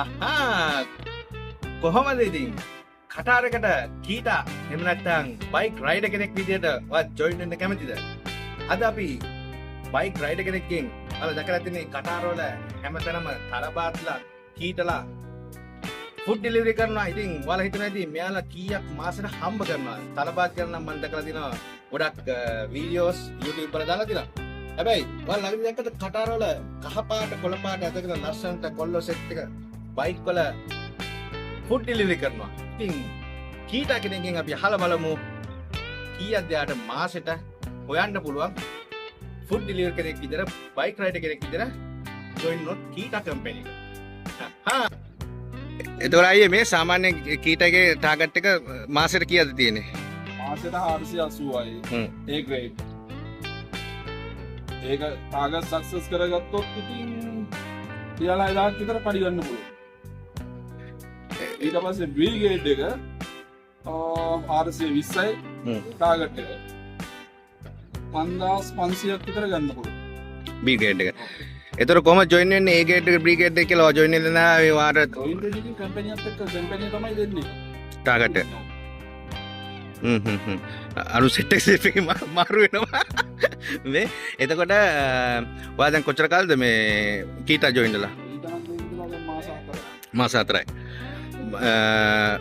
අහා කොහොමද ඉතින් කටාරකට කීටා එහෙම නැත්නම් බයික් රයිඩර් කෙනෙක් විදියට ඔයා ජොයින් වෙන්න කැමතිද? අද අපි බයික් රයිඩර් කෙනෙක්ගෙන් ඔයාලා දැකලා තියෙන කටාරවල හැමතැනම තරබාත්ලා කීටලා ෆුඩ් ඩෙලිවරි කරනවා. ඉතින් ඔයාලා හිතනවා ඉතින් මෙයාලා කීයක් මාසෙට හම්බ කරනවා. තරබාත් කරනවා මම දැකලා තියෙනවා ගොඩක් වීඩියෝස් YouTube වල දාලා තියෙනවා. හැබැයි ඔයාලා ළඟදී දැක්කද කටාරවල කහ පාට කොළ පාට ඇදගෙන ලස්සනට කොල්ලෝ සෙට් එක බයික් වල ෆුඩ් ඩෙලිවරි කරනවා. ඉතින් කීටා කෙනෙක්ගෙන් අපි අහලා බලමු කීයක්ද යාට මාසෙට හොයන්න පුළුවන් ෆුඩ් ඩෙලිවරි කෙනෙක් විතර බයික් රයිඩර් කෙනෙක් විතර ජොයින් වුණොත් කීටා කම්පැනි එක. හා එතකොට අයියේ මේ සාමාන්‍ය කීටාගේ ටාගට් එක මාසෙට කීයද තියෙන්නේ? මාසෙට 480යි. ඒ ග්‍රේඩ්. ඒක ටාගට් සක්සස් කරගත්තොත් ඉතින් 40000ක් විතර පඩි ගන්න පුළුවන්. ඊට පස්සේ බ්‍රිගේඩ් එක 420යි ටාගට් එක 5500ක් විතර ගන්න පුළුවන්. බ්‍රිගේඩ් එක. එතකොට කොහොමද ජොයින් වෙන්නේ? ඒ ගේඩ් එක බ්‍රිගේඩ් එක කියලා ජොයින් වෙන්න නෑ ඒ වාර ජොයින් වෙන්නේ කම්පැනිත් එක්ක කම්පැනි තමයි දෙන්නේ. ටාගට් එක. අරු සෙට් එක මාරු වෙනවා. මේ එතකොට ඔයා දැන් කොච්චර කාලෙද මේ කීටා ජොයින් වෙලා? මාස 4යි.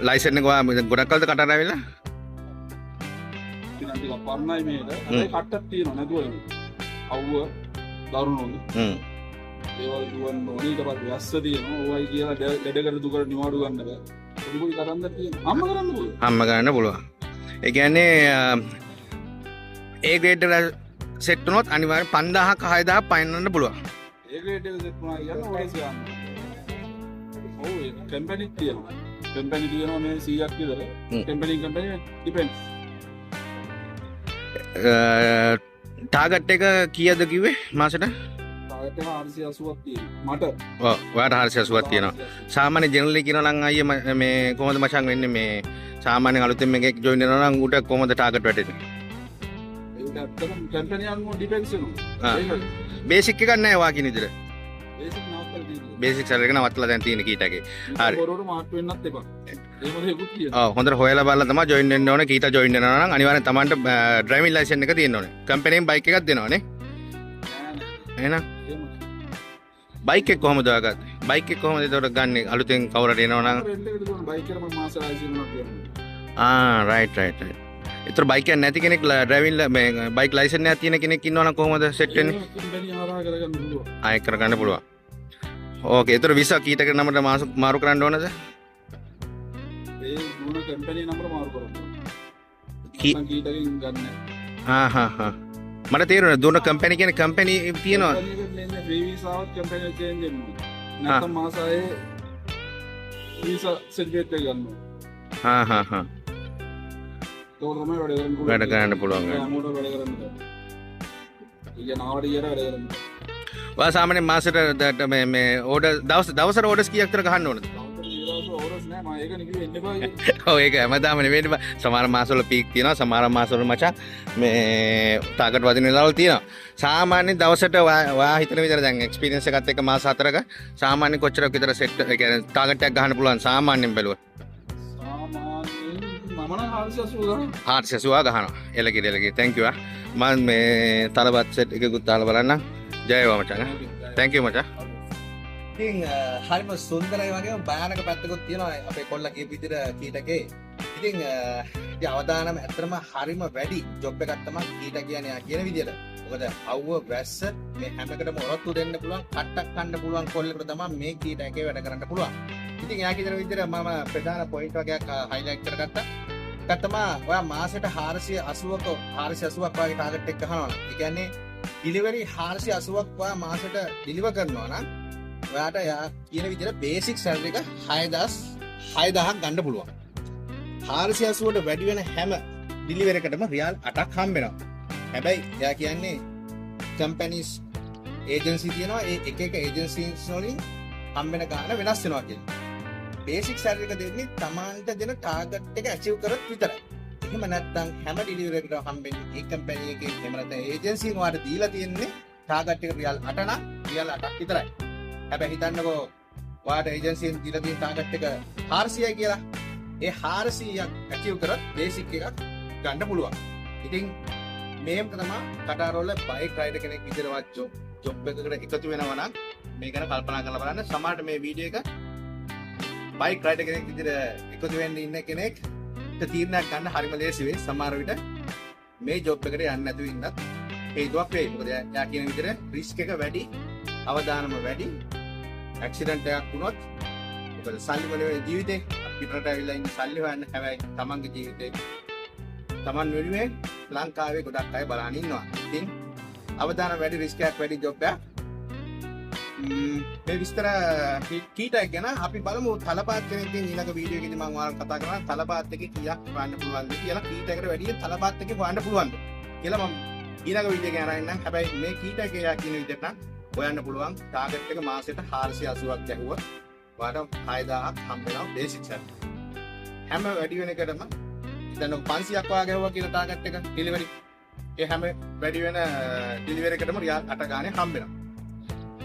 ලයිසන් එක ඔයා ගොඩක් කාලෙද කටාර ආවිලා? ඉතින් ටිකක් පරණයි මේක. හැබැයි කට්ටක් තියෙනවා නේද ඔය. අවුව දරුණුනේ. ඒවල් දුවන් ඕනේ ඊට පස්සේ වැස්ස තියෙනවා. ඕවයි කියලා ලෙඩ කර දුකර නිවාඩු ගන්න බෑ. පොඩි පොඩි තරන්දර තියෙනවා. අම්ම කරන්න පුළුවන්. අම්ම ගන්න පුළුවන්. ඒ කියන්නේ ඒ ග්‍රේඩ් එක සෙට් වුණොත් අනිවාර්යෙන් 5000ක 6000ක් පයින්නන්න පුළුවන්. ඒ ග්‍රේඩ් එක සෙට් වුණා කියන්නේ ඕඩස් ගන්න. ඔව් ඒ කම්පැනි තියෙනවා. කම්පැනි තියෙනවා මේ 100ක් විතර. කම්පැනි ඩිපෙන්ඩ්ස්. ටාගට් එක කීයද කිව්වේ මාසෙට? ටාගට් එක 480ක් තියෙනවා. මට. ඔව් ඔයාට 480ක් තියෙනවා. සාමාන්‍ය ජෙනරලි කියනවා නම් අයියේ මේ කොහොමද මචං වෙන්නේ මේ සාමාන්‍ය අලුතෙන් මේක ජොයින් වෙනවා නම් උට කොහොමද ටාගට් වැටෙන්නේ? ඒක ඇත්තටම කම්පැනි අනුව ඩිපෙන්ඩ්ස් වෙනවා. ඒක බේසික් එකක් නැහැ වා කියන විදිහට. බේසික් නවත්තලා තියෙනවා. බේසික් සැලරි එක නවත්තලා දැන් තියෙන කීටාගේ. හරි. පොරොට මාට් වෙන්නත් එපා. එහෙම දෙයක්ත් තියෙනවා. ඔව් හොඳට හොයලා බලලා තමයි ජොයින් වෙන්න ඕනේ. කීටා ජොයින් වෙනවා නම් අනිවාර්යෙන් Tamanට ඩ්‍රයිවිං ලයිසන් එක තියෙන්න ඕනේ. කම්පැනියෙන් බයික් එකක් දෙනවා නේ. එහෙනම් බයික් එක කොහොමද ඔයාගත්තේ? බයික් එක කොහොමද ඒකට ගන්නෙ? අලුතෙන් කවුරුහරි එනවා නම් රෙන්ට් එකට දුන්න බයික් එක මම මාස 6 සින්නවා කියනවා. රයිට්. ඒතර බයික් එක නැති කෙනෙක් ඩ්‍රයිවිං මේ බයික් ලයිසන් එකක් තියෙන කෙනෙක් ඉන්නවා නම් කොහොමද සෙට් වෙන්නේ? කම්පැනි හරහා කරගන්න පුළුවන්. ආයෙ කරගන්න පුළුවන්. ඕකේ. ඒතර විසා කීටක නමට මාරු කරන්න ඕනද? ඒ දුන කම්පැනි නම්බර මාරු කරන්න. කීටකින් ගන්න. මට තේරුණා දුන කම්පැනි කියන්නේ කම්පැනි තියෙනවා. ෆ්‍රී වීසාවත් කම්පැනි එකෙන් චේන්ජ් වෙනවා. නැත්නම් මාස 6 වීසා සර්ටිෆිකේට් එක ගන්නවා. ඒක තමයි වැඩ කරන්න පුළුවන්. අමෝඩ වැඩ කරන්න. ඊය නාවඩ ඉයර වැඩ කරන්න. ඔයා සාමාන්‍ය මාසෙට මේ ඕඩර් දවසට ඕඩර්ස් කීයක් විතර ගහන්න ඕනද? ඕඩර්ස් නෑ මම ඒක නිකන් එන්න එපා. ඔව් ඒක හැමදාම නෙවෙයි බා. සමහර මාසවල පීක් තියෙනවා. සමහර මාසවල මචං මේ ටාගට් වදින වෙලාවල් තියෙනවා. සාමාන්‍ය දවසට ඔයා හිතන විතර දැන් එක්ස්පීරියන්ස් එකත් එක්ක මාස 4ක සාමාන්‍ය කොච්චරක් විතර සෙට් ඒ කියන්නේ ටාගට් එකක් ගහන්න පුළුවන් සාමාන්‍යයෙන් බැලුවා. මම නම් 480 ගහනවා. එලකිරි. thank you. මම මේ තරබත් සෙට් එකකුත් දාලා බලන්න. ජය වේවා මචං. thank you මචං. ඉතින් හරිම සුන්දරයි වගේම භයානක පැත්තකුත් තියෙනවා අපේ කොල්ලා කියපු විදිහට කීටකේ. ඉතින් අවදානම ඇත්තටම හරිම වැඩි ජොබ් එකක් තමයි කීට කියන්නේ යා කියන විදිහට. මොකද අවුව වැස්ස මේ හැමකටම ඔරොත්තු දෙන්න පුළුවන්, කට්ටක් කන්න පුළුවන් කොල්ලෙකුට තමයි මේ කීටකේ වැඩ කරන්න පුළුවන්. ඉතින් යා කියන විදිහට මම ප්‍රධාන පොයින්ට් වගේක් හයිලයිට් කරගත්තා. ඒක තමයි ඔයා මාසෙට 480ක 480ක් වගේ ටාගට් එක ගහනවා. ඒ කියන්නේ ඩිලිවරි 480ක් ඔයා මාසෙට ඩිලිවර් කරනවා නම් ඔයාට යා කියන විදිහට බේසික් සැලරි එක 6000ක් ගන්න පුළුවන්. 480ට වැඩි වෙන හැම ඩිලිවරි එකටම රියල් 8ක් හම්බ වෙනවා. හැබැයි යා කියන්නේ කම්පැනිස් ඒජන්සි තියෙනවා. ඒ එක එක ඒජන්සිස් වලින් හම්බ වෙන ගාණ වෙනස් වෙනවා කියන්නේ. බේසික් සැලරි එක දෙන්නේ Tamanට දෙන ටාගට් එක ඇචීව් කරොත් විතරයි. එහෙම නැත්නම් හැම ඩිලිවරි එකකට හම්බෙන්නේ ඒ කම්පැනි එකේ එහෙම නැත්නම් ඒජන්සියෙන් වාට දීලා තියෙන්නේ ටාගට් එක රියල් 8 නම් රියල් 8ක් විතරයි. හැබැයි හිතන්නකෝ ඔයාට ඒජන්සියෙන් දීලා තියෙන ටාගට් එක 400යි කියලා. ඒ 400ක් ඇචීව් කරත් බේසික් එකක් ගන්න පුළුවන්. ඉතින් මේක තමයි කටාරවල බයික් රයිඩර් කෙනෙක් විදිහට වච්චෝ ජොබ් එකකට එකතු වෙනවා නම් මේ ගැන කල්පනා කරලා බලන්න. සමහරට මේ වීඩියෝ එක බයික් රයිඩර් කෙනෙක් විදිහට එකතු වෙන්න ඉන්න කෙනෙක් තීරණයක් ගන්න හරිම ලේසි වෙයි. සමහර විට මේ ජොබ් එකට යන්නේ නැතුව ඉන්නත් හේතුවක් වෙයි. මොකද යා කියන විදිහට රිස්ක් එක වැඩි, අවදානම වැඩි. ඇක්සිඩන්ට් එකක් වුණොත් මොකද සල්ලි වල ජීවිතේ පිටරට ඇවිල්ලා ඉන්න සල්ලි හොයන්න හැබැයි තමන්ගේ ජීවිතේ තමන් වෙනුවෙන් ලංකාවේ ගොඩක් අය බලන් ඉන්නවා. ඉතින් අවදානම් වැඩි, රිස්ක් එකක් වැඩි ජොබ් එකක්. මේ විස්තර කීටක් ගැන අපි බලමු. තලපාත් කෙනෙක්ගෙන් ඊළඟ වීඩියෝ එකේදී මම ඔයාලට කතා කරනවා තලපාත් එකේ කීයක් හොයන්න පුළුවන්ද කියලා. කීටකට වැඩිය තලපාත් එකේ හොයන්න පුළුවන්ද කියලා මම ඊළඟ වීඩියෝ එකේ අරන් ඉන්නම්. හැබැයි මේ කීටක යා කියන විදිහට නම් හොයන්න පුළුවන්. ටාගට් එක මාසෙට 480ක් ගැහුවා. ඔයාලට 6000ක් හම්බ වෙනවා බේසික් සර්. හැම වැඩි වෙන එකටම දැන් 500ක් වගේ ගැහුවා කියලා ටාගට් එක ඩෙලිවරි. ඒ හැම වැඩි වෙන ඩෙලිවරි එකටම රියාල් 8 ගානේ හම්බ වෙනවා.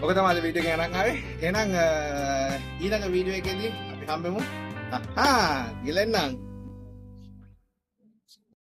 ඔක තමයි අද වීඩියෝ එක අරන් ආවේ. එහෙනම් ඊළඟ වීඩියෝ එකේදී අපි හම්බෙමු. ගිලෙන්නම්.